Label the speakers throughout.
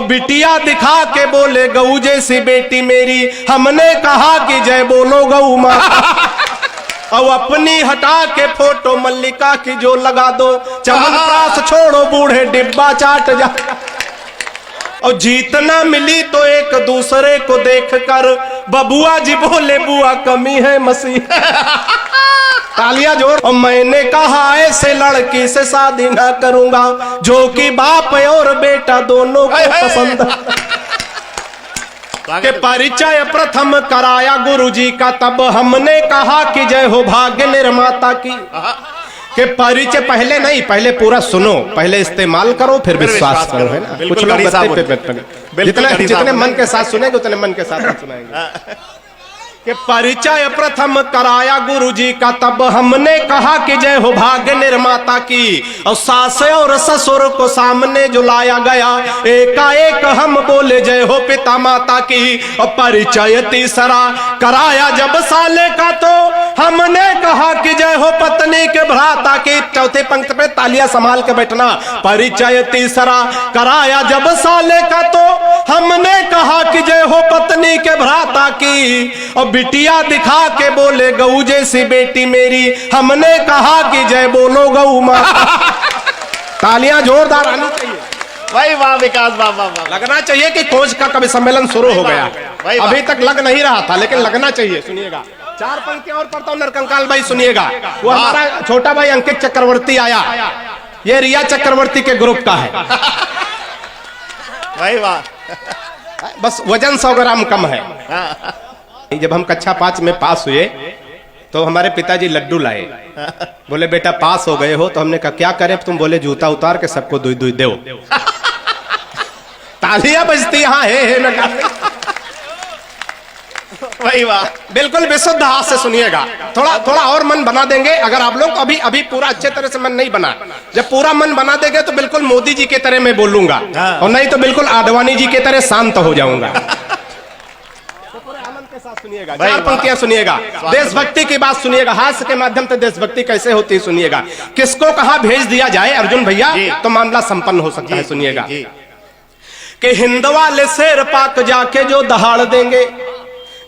Speaker 1: बिटिया दिखा के बोले गऊ जैसी बेटी मेरी, हमने कहा कि जय बोलो गऊ माता। और अपनी हटा के फोटो मल्लिका की जो लगा दो, चमनप्राश छोड़ो बूढ़े डिब्बा चाट जा। और जीतना मिली तो एक दूसरे को देखकर बबुआ जी बोले बुआ कमी है मसीह। तालियां जोर। और मैंने कहा ऐसे लड़की से शादी ना करूंगा जो कि बाप और बेटा दोनों को पसंद। के परिचय प्रथम कराया गुरुजी का, तब हमने कहा कि जय हो भाग्य निर्माता की। के परिचय पहले नहीं, पहले पूरा सुनो, पहले इस्तेमाल करो फिर विश्वास करो, है ना। कुछ लोग जितने मन के साथ सुनेंगे उतने मन के साथ सुनाएंगे। कि परिचय प्रथम कराया गुरुजी का, तब हमने कहा कि जय हो भाग्य निर्माता की। और सास और ससुर को सामने जो लाया गया, एकाएक हम बोले जय हो पिता माता की। और परिचय तीसरा कराया जब साले का, तो हमने कहा कि जय हो पत्नी के भ्राता की। चौथे पंक्ति पे तालियां संभाल के बैठना। परिचय तीसरा कराया जब साले का, तो हमने कहा कि जय हो पत्नी के भ्राता की। और बिटिया दिखा के बोले गऊ जैसी बेटी मेरी, हमने कहा कि जय बोलो गऊ माता। तालियां जोरदार आनी चाहिए
Speaker 2: भाई। वाह विकास, वाह वाह वाह।
Speaker 1: लगना चाहिए कि कोच का कवि सम्मेलन शुरू हो गया। अभी तक लग नहीं रहा था, लेकिन लगना चाहिए। सुनिएगा, चार पंक्तियां और पढ़ता हूं नरकंकाल भाई, सुनिएगा। वो हमारा छोटा भाई अंकित चक्रवर्ती आया, ये रिया चक्रवर्ती के ग्रुप का है
Speaker 2: भाई। वाह,
Speaker 1: बस वजन 100 ग्राम कम है। जब हम कक्षा 5 में पास हुए तो हमारे पिताजी लड्डू लाए। बोले बेटा पास हो गए हो, तो हमने कहा क्या करें। तुम बोले जूता उतार के सबको दुई दुई दो। तालियां बजती यहाँ है
Speaker 2: भाई। वाह,
Speaker 1: बिल्कुल विशुद्ध हाथ से सुनिएगा। थोड़ा और मन बना देंगे अगर आप लोग। अभी पूरा अच्छे तरह से मन नहीं बना। जब पूरा मन बना देंगे तो बिल्कुल मोदी जी के तरह मैं बोलूंगा, और नहीं तो बिल्कुल आडवाणी जी के तरह शांत हो जाऊंगा। सुनिएगा, चार पंक्तियां सुनिएगा, देशभक्ति की बात सुनिएगा। हास्य के माध्यम से देशभक्ति कैसे होती है सुनिएगा। किसको कहां भेज दिया जाए अर्जुन भैया तो मामला संपन्न हो सकता है। सुनिएगा कि हिंद वाले शेर पाक जाके जो दहाड़ देंगे,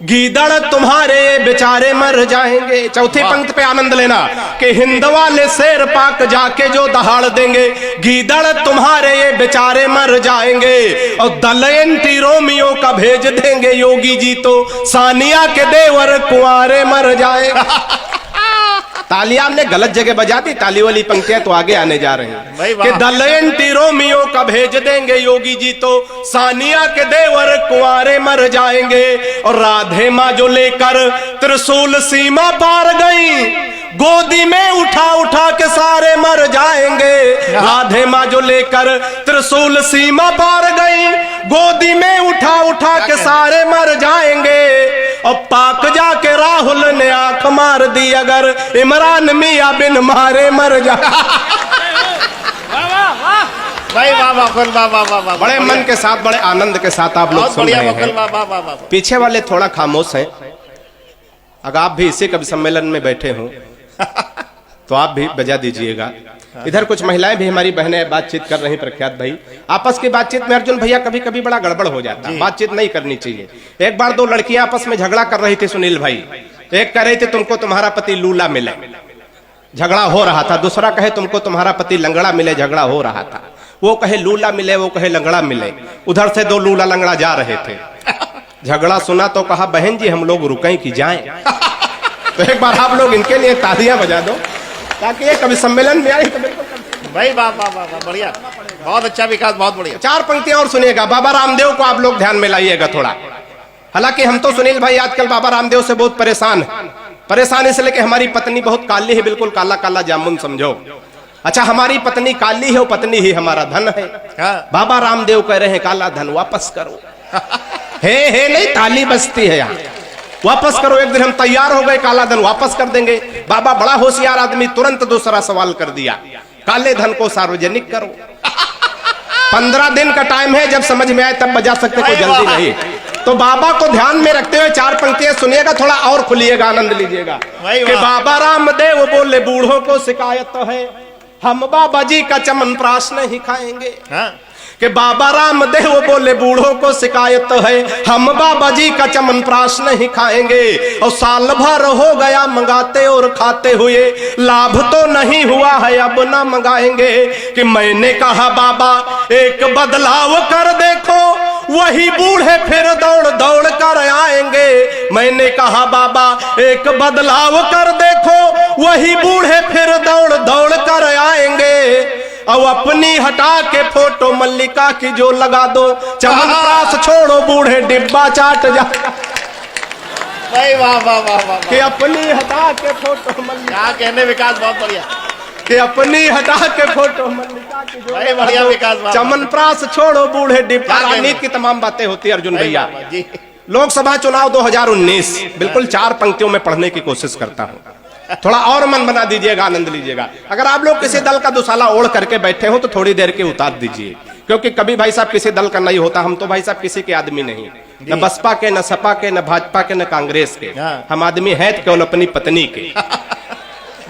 Speaker 1: गीदड़ तुम्हारे बेचारे मर जाएंगे। चौथी पंक्ति पे आनंद लेना कि हिंद वाले शेर पाक जाके जो दहाड़ देंगे, गीदड़ तुम्हारे ये बेचारे मर जाएंगे। और दलयंती रोमियो का भेज देंगे योगी जी, तो सानिया के देवर कुंवारे मर जाएंगे। तालियां हमने गलत जगह बजा दी, ताली वाली पंक्तियां तो आगे आने जा रहे हैं। कि दलयंती रोमियो का भेज देंगे योगी जी, तो सानिया के देवर कुंवारे मर जाएंगे। और राधे माँ जो लेकर त्रिशूल सीमा पार गई, गोदी में उठा उठा के सारे मर जाएंगे। राधे माँ जो लेकर त्रिशूल सीमा पार गई, गोदी में उठा उठा के सारे मर जाएंगे। और पाक जाके राहुल ने आंख मार दी, अगर इमरान मियां बिन मारे मर जा।
Speaker 2: भाई वाह वाह।
Speaker 1: बड़े मन के साथ, बड़े आनंद के साथ आप लोग सुन रहे हैं। पीछे वाले थोड़ा खामोश हैं। अगर आप भी इसी कवि सम्मेलन में बैठे हो तो आप भी बजा दीजिएगा। इधर कुछ महिलाएं भी हमारी बहनें बातचीत कर रही। प्रख्यात भाई, आपस की बातचीत में अर्जुन भैया कभी कभी बड़ा गड़बड़ हो जाता है, बातचीत नहीं करनी चाहिए। एक बार 2 लड़कियां आपस में झगड़ा कर रही थी सुनील भाई। एक कह रही थी तुमको तुम्हारा पति लूला मिले, झगड़ा हो रहा था। दूसरा कहे तुमको तुम्हारा पति लंगड़ा मिले, झगड़ा हो रहा था। वो कहे लूला मिले, वो कहे लंगड़ा मिले। उधर से 2 लूला लंगड़ा जा रहे थे। झगड़ा सुना तो कहा बहन जी हम लोग रुकें कि जाएं। तो एक बार आप लोग इनके लिए तालियां बजा दो ताकि ये कवि सम्मेलन में आए। तो बिल्कुल
Speaker 2: भाई वाह वाह वाह, बढ़िया, बहुत अच्छा विकास, बहुत बढ़िया।
Speaker 1: 4 पंक्तियां और सुनिएगा। बाबा रामदेव को आप लोग ध्यान में लाइएगा थोड़ा। हालांकि हम तो सुनील भाई आजकल बाबा रामदेव से बहुत परेशान है। परेशान इसलिए कि हमारी पत्नी बहुत काली है, बिल्कुल काला काला जामुन समझो। अच्छा, हमारी पत्नी काली है, वो पत्नी ही हमारा धन है। बाबा रामदेव कह रहे हैं काला धन वापस करो। हे नहीं, ताली बजती है यहाँ, वापस करो। एक दिन हम तैयार हो गए, काला धन वापस कर देंगे। बाबा बड़ा होशियार आदमी, तुरंत दूसरा सवाल कर दिया, काले धन को सार्वजनिक करो। 15 दिन का टाइम है, जब समझ में आए तब बजा सकते, कोई जल्दी नहीं। तो बाबा को ध्यान में रखते हुए 4 पंक्तियां सुनिएगा, थोड़ा और खुलिएगा, आनंद लीजिएगा। कि बाबा रामदेव बोले बूढ़ों को शिकायत तो है, हम बाबा जी का चमनप्राश नहीं खाएंगे। कि बाबा रामदेव बोले बूढ़ों को शिकायत है, हम बाबा जी का चमनप्राश नहीं खाएंगे, और साल भर हो गया मंगाते और खाते हुए, लाभ तो नहीं हुआ है अब ना मंगाएंगे। कि मैंने कहा बाबा एक बदलाव कर देखो, वही बूढ़े फिर दौड़ दौड़ कर आएंगे। मैंने कहा बाबा एक बदलाव कर देखो, वही बूढ़े फिर दौड़ दौड़ कर आएंगे। अब अपनी हटा के फोटो मल्लिका की जो लगा दो, चमनप्राश छोड़ो बूढ़े डिब्बा चाट जा।
Speaker 2: भाई वाह वाह वाह वाह
Speaker 1: कि अपनी हटा के फोटो मल्लिका,
Speaker 2: क्या कहने विकास, बहुत बढ़िया।
Speaker 1: कि अपनी हटा के फोटो मल्लिका की जो
Speaker 2: भाई बढ़िया विकास,
Speaker 1: चमनप्राश छोड़ो बूढ़े डिब्बा। राजनीति की तमाम बातें होती है अर्जुन भैया। लोकसभा चुनाव 2019 बिल्कुल 4 पंक्तियों में पढ़ने की कोशिश करता हूँ, थोड़ा और मन बना दीजिएगा, आनंद लीजिएगा। अगर आप लोग किसी दल का दुशाला ओढ़ करके बैठे हो तो थोड़ी देर के उतार दीजिए, क्योंकि कभी भाई साहब किसी दल का नहीं होता। हम तो भाई साहब किसी के आदमी नहीं, न बसपा के, न सपा के, न भाजपा के, न कांग्रेस के। हम आदमी है केवल अपनी पत्नी के।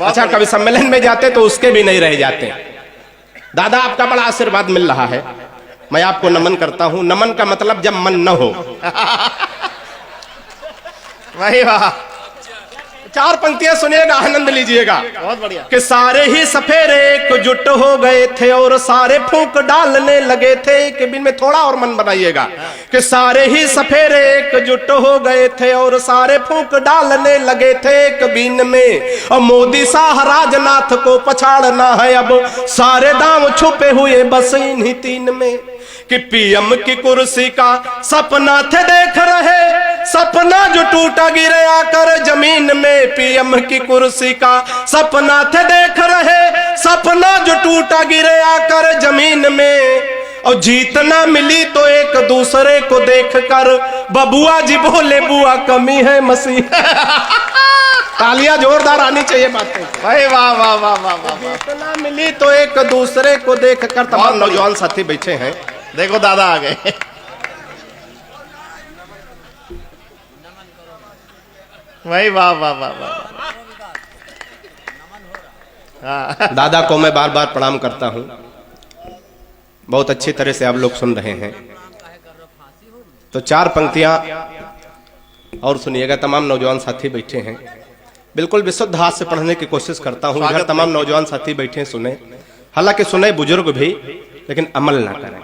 Speaker 1: अच्छा, कभी सम्मेलन में जाते तो उसके भी नहीं रह जाते। दादा आपका बड़ा आशीर्वाद मिल रहा है, मैं आपको नमन करता हूं। नमन का मतलब जब मन न हो।
Speaker 2: भाई वाह,
Speaker 1: 4 पंक्तियां सुनिएगा, आनंद लीजिएगा।
Speaker 2: बहुत बढ़िया।
Speaker 1: कि सारे ही सफेरे एकजुट हो गए थे और सारे फूंक डालने लगे थे। कि बिन में थोड़ा और मन बनाइएगा। कि सारे ही सफेरे एकजुट हो गए थे और सारे फूंक डालने लगे थे एक बीन में, और मोदी शाह राजनाथ को पछाड़ना है अब, सारे दांव छुपे हुए बस इन्हीं 3 में। कि पीएम की कुर्सी का सपना थे देख रहे, सपना जो टूटा गिरे आकर जमीन में। पीएम की कुर्सी का सपना थे देख रहे, सपना जो टूटा गिरे आकर जमीन में, और जीत ना मिली तो एक दूसरे को देखकर बबुआ जी बोले बुआ कमी है मसीह। तालियां जोरदार आनी चाहिए बातें।
Speaker 2: भाई वाह वाह वाह वाह वाह।
Speaker 1: जीत ना मिली तो एक दूसरे को देखकर। तमाम नौजवान साथी बैठे हैं,
Speaker 2: देखो दादा आ गए। भाई वाह वाह वाह वाह।
Speaker 1: दादा को मैं बार बार प्रणाम करता हूं। बहुत अच्छी तरह से आप लोग सुन रहे हैं, तो 4 पंक्तियां और सुनिएगा। तमाम नौजवान साथी बैठे हैं, बिल्कुल विशुद्ध हाथ से पढ़ने की कोशिश करता हूं। इधर तमाम नौजवान साथी बैठे सुने, हालांकि सुने बुजुर्ग भी, लेकिन अमल ना करें।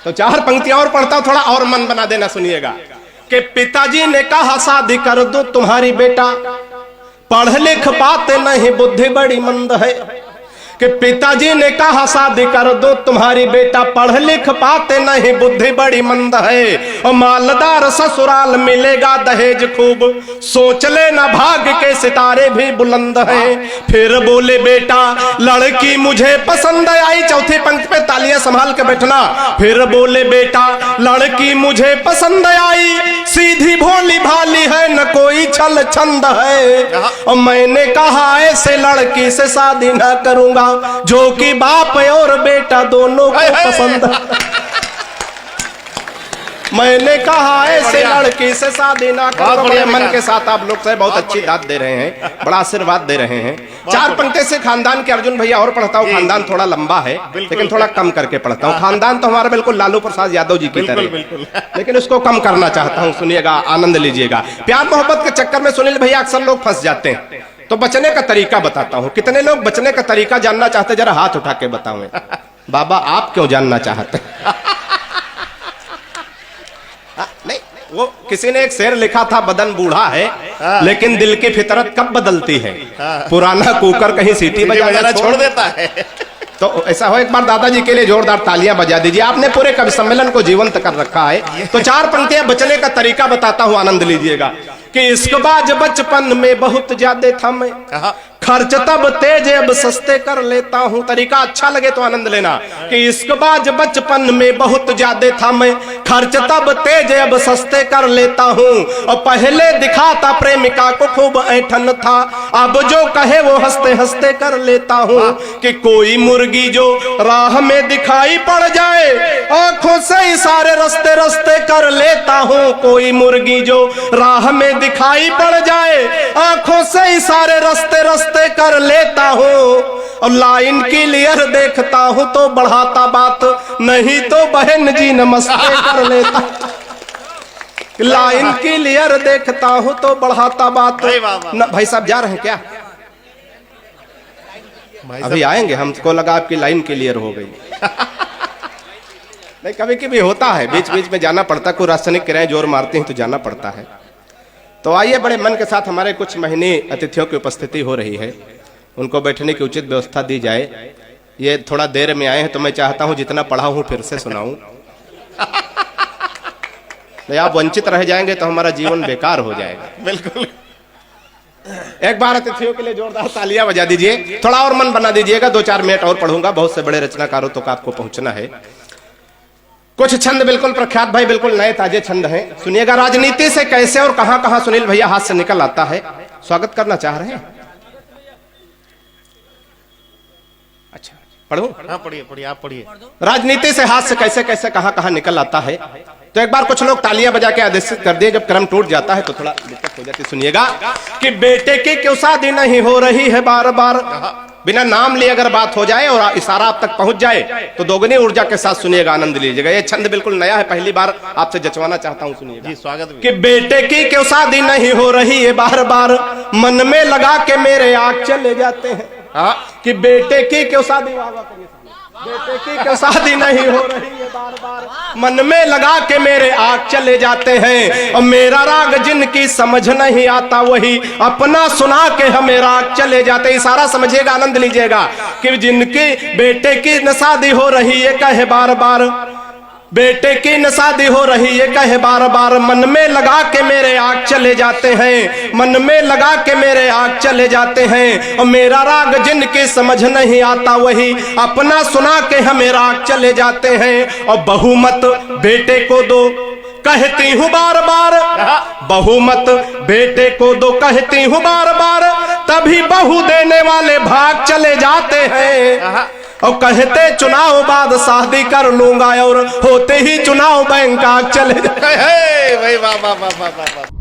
Speaker 1: तो 4 पंक्तियां और पढ़ता हूं, थोड़ा और मन बना देना, सुनिएगा। कि पिताजी ने कहा शादी कर दो तुम्हारी बेटा, पढ़ लिख पाते नहीं बुद्धि बड़ी मंद है। कि पिताजी ने कहा शादी कर दो तुम्हारी बेटा, पढ़ लिख पाते नहीं बुद्धि बड़ी मंद है, और मालदार ससुराल मिलेगा दहेज खूब, सोच लेना भाग्य के सितारे भी बुलंद हैं। फिर बोले बेटा लड़की मुझे पसंद आई। चौथी पंक्ति पे तालियां संभाल के बैठना। फिर बोले बेटा लड़की मुझे पसंद आई, सीधी भोली भाली है न कोई छल छंद है, और मैंने कहा ऐसे लड़की से शादी न करूंगा जो कि बाप और बेटा दोनों को पसंद। मैंने कहा ऐसे लड़की से शादी ना करो। बड़े मन के साथ आप लोग से बहुत अच्छी दाद दे रहे हैं, बड़ा आशीर्वाद दे रहे हैं। 4 पंक्ति से खानदान के अर्जुन भैया और पढ़ता हूँ। खानदान थोड़ा लंबा है, लेकिन थोड़ा कम करके पढ़ता हूँ। खानदान तो हमारा बिल्कुल लालू प्रसाद यादव जी की तरह, लेकिन उसको कम करना चाहता हूँ। सुनिएगा, आनंद लीजिएगा। प्यार मोहब्बत के चक्कर में सुनील भैया अक्सर लोग फंस जाते हैं, तो बचने का तरीका बताता हूं। कितने लोग बचने का तरीका जानना चाहते, जरा हाथ उठा के बताओ। बाबा आप क्यों जानना चाहते? नहीं, वो किसी ने एक शेर लिखा था, बदन बूढ़ा है लेकिन दिल की फितरत कब बदलती है, पुराना कुकर कहीं सीटी बजाना छोड़ देता है। तो ऐसा हो, एक बार दादाजी के लिए जोरदार तालियां बजा दीजिए। आपने पूरे कवि सम्मेलन को जीवंत कर रखा है। तो 4 पंक्तियां बचने का तरीका बताता हूं, आनंद लीजिएगा। कि इश्कबाज बचपन में बहुत ज्यादा था मैं, खर्च तब तेज अब सस्ते कर लेता हूँ। तरीका अच्छा लगे तो आनंद लेना। कि इश्कबाज बचपन में बहुत ज्यादा था मैं, खर्च तब तेज अब सस्ते कर लेता हूँ, और पहले दिखाता प्रेमिका को खूब ऐठन था, अब जो कहे वो हंसते हंसते कर लेता हूँ। कि कोई मुर्गी जो राह में दिखाई पड़ जाए, आंखों आंखों से इशारे रस्ते रस्ते कर लेता हूँ, कोई मुर्गी जो राह में दिखाई पड़ जाए, आंखों से इशारे रस्ते रस्ते कर लेता हूँ, और लाइन क्लियर देखता हूँ तो बढ़ाता बात, नहीं तो बहन जी नमस्ते कर लेता। लाइन क्लियर देखता हूँ तो बढ़ाता बात। भाई साहब जा रहे हैं क्या? अभी आएंगे, हमको लगा आपकी लाइन क्लियर हो गई। नहीं, कभी कभी होता है, बीच बीच में जाना पड़ता, कोई रासायनिक क्रियाएं जोर मारती हैं तो जाना पड़ता है। तो आइए, बड़े मन के साथ हमारे कुछ महीने अतिथियों की उपस्थिति हो रही है, उनको बैठने की उचित व्यवस्था दी जाए। ये थोड़ा देर में आए हैं तो मैं चाहता हूं जितना पढ़ा हूं फिर से सुनाऊं। नहीं, आप वंचित रह जाएंगे तो हमारा जीवन बेकार हो जाएगा।
Speaker 2: बिल्कुल।
Speaker 1: एक बार अतिथियों के लिए जोरदार तालियां बजा दीजिए, थोड़ा और मन बना दीजिएगा। 2-4 मिनट और पढ़ूंगा, बहुत से बड़े रचनाकारों तक आपको पहुंचना है। कुछ छंद बिल्कुल प्रख्यात भाई, बिल्कुल नए ताजे छंद हैं, सुनिएगा। राजनीति से कैसे और कहां कहां सुनील भैया हाथ से निकल आता है, स्वागत करना चाह रहे हैं। अच्छा, पढ़ूं?
Speaker 2: हाँ, पढ़िए पढ़िए, आप पढ़िए।
Speaker 1: राजनीति से हाथ से कैसे कैसे कहां कहां निकल आता है। तो एक बार कुछ लोग तालियां बजा के आदेशित कर दिए, जब क्रम टूट जाता है तो थोड़ा दिक्कत हो जाती है। सुनिएगा कि बेटे की क्यों शादी नहीं हो रही है बार बार, बिना नाम लिए अगर बात हो जाए और इशारा आप तक पहुंच जाए तो दोगुनी ऊर्जा के साथ सुनिएगा, आनंद लीजिएगा। ये छंद बिल्कुल नया है, पहली बार आपसे जचवाना चाहता हूं, सुनिएगा।
Speaker 2: जी, स्वागत भी।
Speaker 1: कि बेटे की क्यों शादी नहीं हो रही है बार बार, मन में लगा के मेरे आग चले जाते हैं। कि बेटे की क्यों शादी, बेटे की क्यों शादी नहीं हो रही है बार बार, मन में लगा के मेरे आग चले जाते हैं, और मेरा राग जिनकी समझ नहीं आता वही अपना सुना के हमें राग चले जाते। इशारा समझिएगा, आनंद लीजिएगा। कि जिनकी बेटे की न शादी हो रही है कहे बार बार, बेटे की न शादी हो रही है कहे बार बार, मन में लगा के मेरे आग चले जाते हैं, मन में लगा के मेरे आग चले जाते हैं, और मेरा राग जिनकी समझ नहीं आता वही अपना सुना के हमें राग चले जाते हैं। और बहुमत बेटे को दो कहती हूँ बार बार, बहुमत बेटे को दो कहती हूँ बार बार, तभी बहू देने वाले भाग चले जाते हैं। और कहते चुनाव बाद शादी कर लूंगा, और होते ही चुनाव बैंक चले जाते हैं।
Speaker 2: भाई वाह वाह वाह वाह वाह।